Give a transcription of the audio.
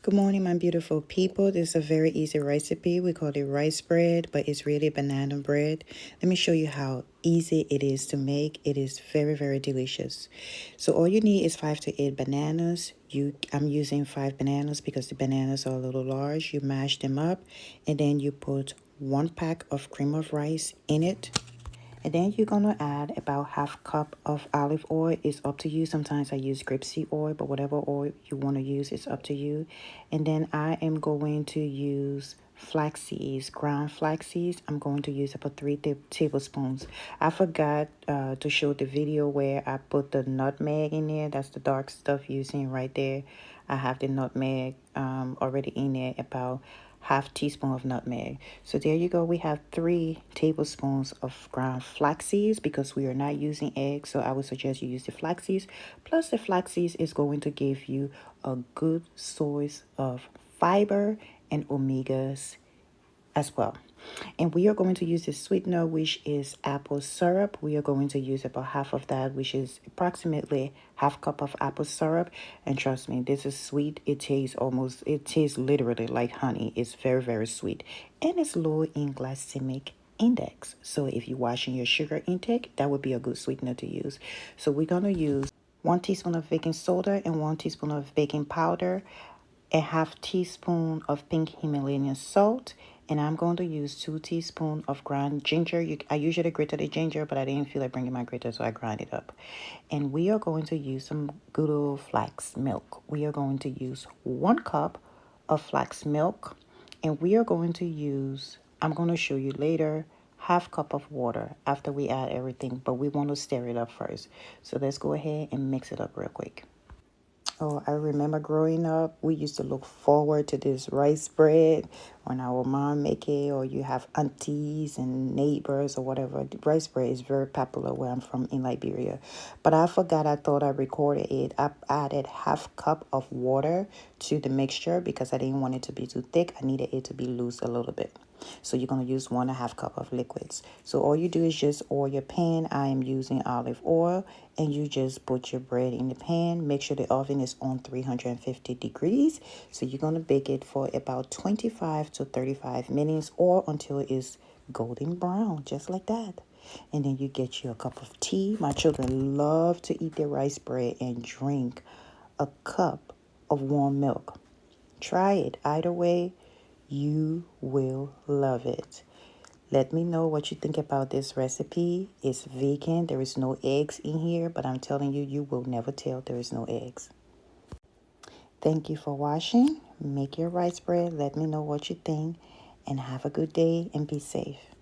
Good morning, my beautiful people. This is a very easy recipe. We call it rice bread, but it's really banana bread. Let me show you how easy it is to make. It is very, very delicious. So all you need is 5 to 8 bananas. I'm using 5 bananas because the bananas are a little large. You mash them up, and then you put 1 pack of cream of rice in it. And then you're going to add about half cup of olive oil. It's up to you. Sometimes I use grapeseed oil, but whatever oil you want to use, it's up to you. And then I am going to use flax seeds, ground flax seeds. I'm going to use about 3 tablespoons. I forgot to show the video where I put the nutmeg in there. That's the dark stuff using right there. I have the nutmeg already in there, about half teaspoon of nutmeg. So there you go. We have 3 tablespoons of ground flax seeds because we are not using eggs. So I would suggest you use the flax seeds. Plus the flax seeds is going to give you a good source of fiber and omegas as well. And we are going to use the sweetener, which is apple syrup. We are going to use about half of that, which is approximately half cup of apple syrup. And trust me, this is sweet. It tastes literally like honey. It's very, very sweet. And it's low in glycemic index. So if you're watching your sugar intake, that would be a good sweetener to use. So we're going to use 1 teaspoon of baking soda and 1 teaspoon of baking powder, a half teaspoon of pink Himalayan salt, and I'm going to use 2 teaspoons of ground ginger. I usually grate the ginger, but I didn't feel like bringing my grater, so I grind it up. And we are going to use some good old flax milk. We are going to use 1 cup of flax milk, and we are going to use, I'm going to show you later, half cup of water after we add everything, but we want to stir it up first. So let's go ahead and mix it up real quick. Oh, I remember growing up, we used to look forward to this rice bread when our mom make it, or you have aunties and neighbors or whatever. The rice bread is very popular where I'm from in Liberia. But I forgot, I thought I recorded it. I added half cup of water to the mixture because I didn't want it to be too thick. I needed it to be loose a little bit. So you're going to use 1.5 cup of liquids. So all you do is just oil your pan. I am using olive oil, and you just put your bread in the pan. Make sure the oven is on 350 degrees. So you're going to bake it for about 25 to 35 minutes or until it's golden brown, just like that. And then you get you a cup of tea. My children love to eat their rice bread and drink a cup of warm milk. Try it. Either way, you will love it. Let me know what you think about this recipe. It's vegan. There is no eggs in here, but I'm telling you, you will never tell there is no eggs. Thank you for watching. Make your rice bread. Let me know what you think. And have a good day and be safe.